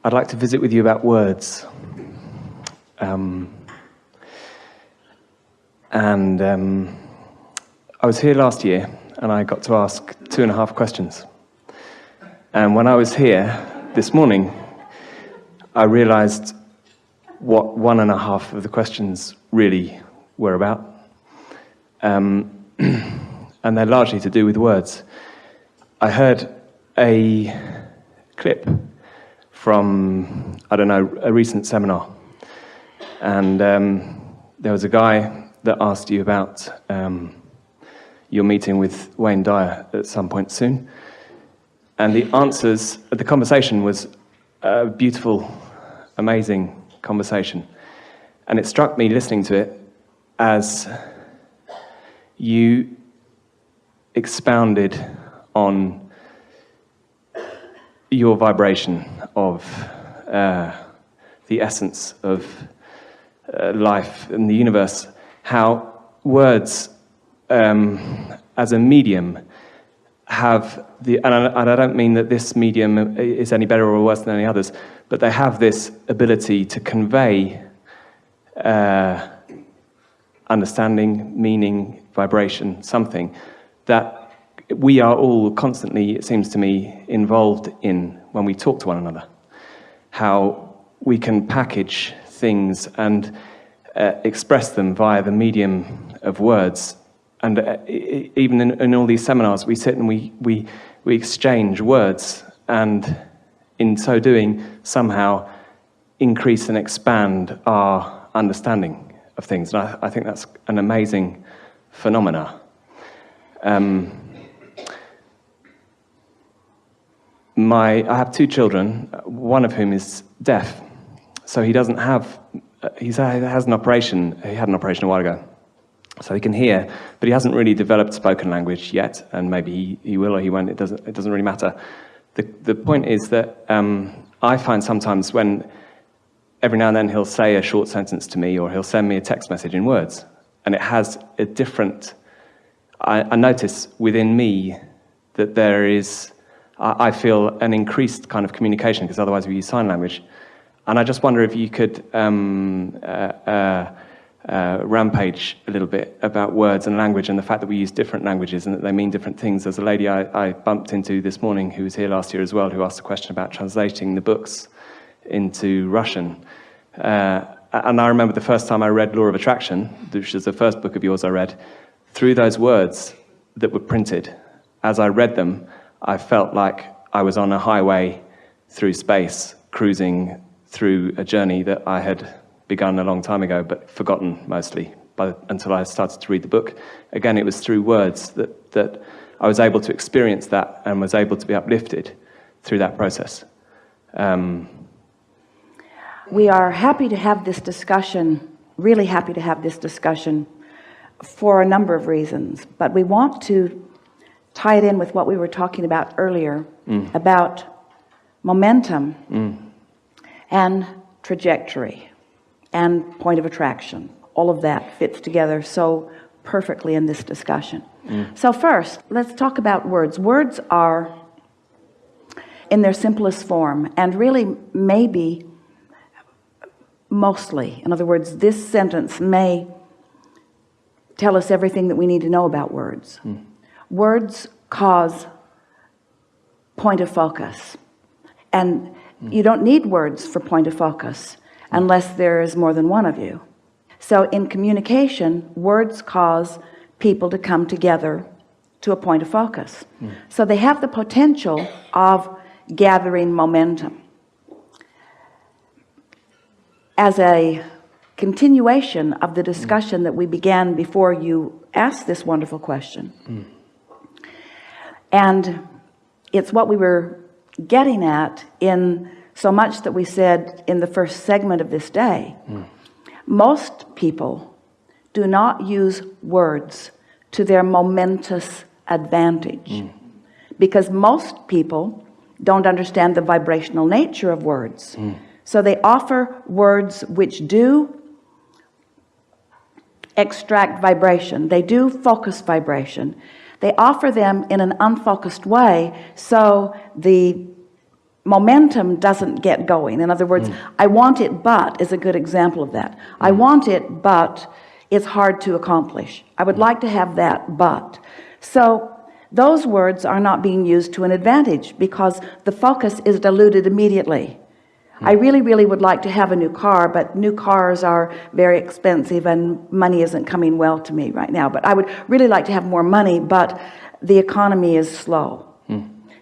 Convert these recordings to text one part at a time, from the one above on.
I'd like to visit with you about words. I was here last year, and I got to ask 2.5 questions. And when I was here this morning, I realized what 1.5 of the questions really were about. And they're largely to do with words. I heard a clip from, I don't know, a recent seminar. And there was a guy that asked you about your meeting with Wayne Dyer at some point soon. And the answers, the conversation was a beautiful, amazing conversation. And it struck me listening to it as you expounded on your vibration of the essence of life in the universe, how words as a medium have the, and I don't mean that this medium is any better or worse than any others, but they have this ability to convey understanding, meaning, vibration, something that we are all constantly, it seems to me, involved in when we talk to one another. How we can package things and express them via the medium of words. And even in all these seminars, we sit and we exchange words, and in so doing, somehow increase and expand our understanding of things. And I think that's an amazing phenomena. I have 2 children, one of whom is deaf, so he doesn't have, he has an operation, he had an operation a while ago, so he can hear, but he hasn't really developed spoken language yet, and maybe he will or he won't, it doesn't really matter. The point is that I find sometimes when, every now and then he'll say a short sentence to me, or he'll send me a text message in words, and it has a different, I notice within me that there is, I feel an increased kind of communication, because otherwise we use sign language. And I just wonder if you could rampage a little bit about words and language and the fact that we use different languages and that they mean different things. There's a lady I bumped into this morning who was here last year as well, who asked a question about translating the books into Russian. And I remember the first time I read Law of Attraction, which is the first book of yours I read, through those words that were printed. As I read them, I felt like I was on a highway through space, cruising through a journey that I had begun a long time ago, but forgotten mostly until I started to read the book. Again, it was through words that I was able to experience that and was able to be uplifted through that process. We are happy to have this discussion, really happy to have this discussion for a number of reasons, but we want to tie it in with what we were talking about earlier, about momentum and trajectory and point of attraction. All of that fits together so perfectly in this discussion. So first, let's talk about words. Words are in their simplest form, and really maybe mostly, in other words, this sentence may tell us everything that we need to know about words. Words cause point of focus, and you don't need words for point of focus unless there is more than one of you. So in communication, words cause people to come together to a point of focus. So they have the potential of gathering momentum. As a continuation of the discussion that we began before you asked this wonderful question, and it's what we were getting at in so much that we said in the first segment of this day. Most people do not use words to their momentous advantage, because most people don't understand the vibrational nature of words. So they offer words which do extract vibration, they do focus vibration. They offer them in an unfocused way, so the momentum doesn't get going. In other words, I want it, but is a good example of that. I want it, but it's hard to accomplish. I would like to have that, but. So those words are not being used to an advantage because the focus is diluted immediately. I really, really would like to have a new car, but new cars are very expensive and money isn't coming well to me right now. But I would really like to have more money, but the economy is slow.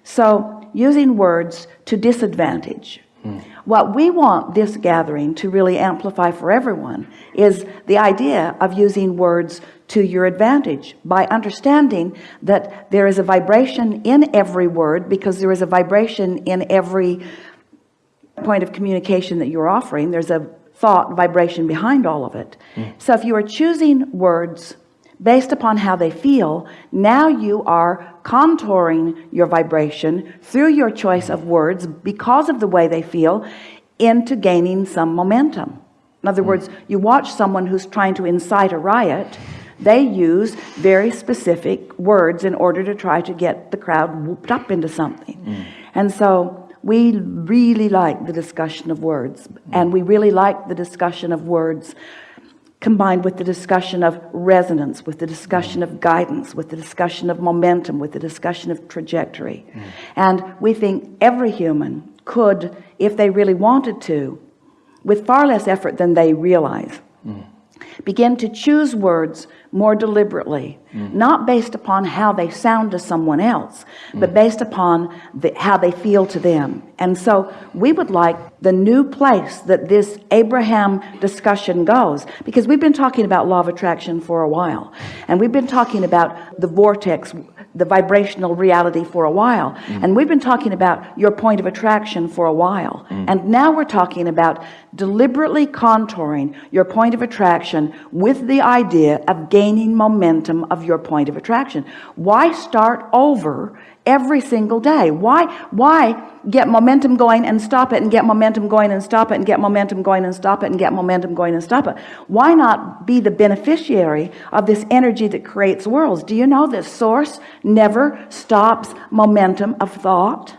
So using words to disadvantage. What we want this gathering to really amplify for everyone is the idea of using words to your advantage by understanding that there is a vibration in every word, because there is a vibration in every point of communication that you're offering. There's a thought vibration behind all of it. So if you are choosing words based upon how they feel, now you are contouring your vibration through your choice of words because of the way they feel into gaining some momentum. In other words, you watch someone who's trying to incite a riot, they use very specific words in order to try to get the crowd whooped up into something. And so we really like the discussion of words, and we really like the discussion of words combined with the discussion of resonance, with the discussion of guidance, with the discussion of momentum, with the discussion of trajectory. And we think every human could, if they really wanted to, with far less effort than they realize, begin to choose words more deliberately, not based upon how they sound to someone else, but based upon how they feel to them. And so we would like the new place that this Abraham discussion goes, because we've been talking about law of attraction for a while, and we've been talking about the vortex, the vibrational reality for a while, and we've been talking about your point of attraction for a while, and now we're talking about deliberately contouring your point of attraction with the idea of gaining momentum of your point of attraction. Why start over every single day? Why get momentum going and stop it, and get momentum going and stop it, and get momentum going and stop it, and get momentum going and stop it? Why not be the beneficiary of this energy that creates worlds? Do you know that source never stops momentum of thought?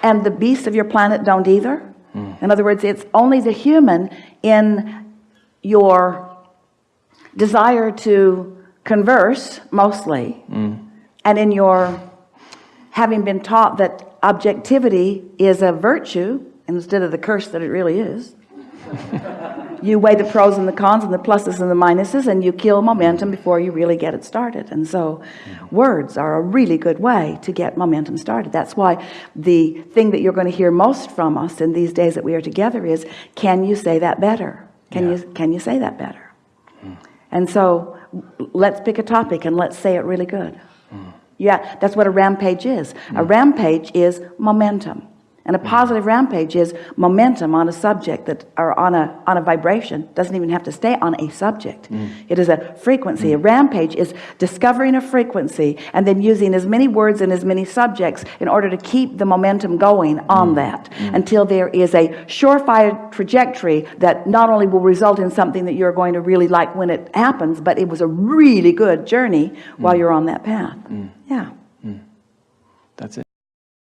And the beasts of your planet don't either. In other words, it's only the human in your desire to converse mostly, and in your having been taught that objectivity is a virtue instead of the curse that it really is. You weigh the pros and the cons and the pluses and the minuses, and you kill momentum before you really get it started. And so words are a really good way to get momentum started. That's why the thing that you're going to hear most from us in these days that we are together is, can you say that better? Can you say that better? And so let's pick a topic and let's say it really good. Yeah, that's what a rampage is. A rampage is momentum. And a positive rampage is momentum on a subject that, or on a vibration. Doesn't even have to stay on a subject. It is a frequency. A rampage is discovering a frequency and then using as many words and as many subjects in order to keep the momentum going on that until there is a surefire trajectory that not only will result in something that you're going to really like when it happens, but it was a really good journey while you're on that path. Yeah. That's it.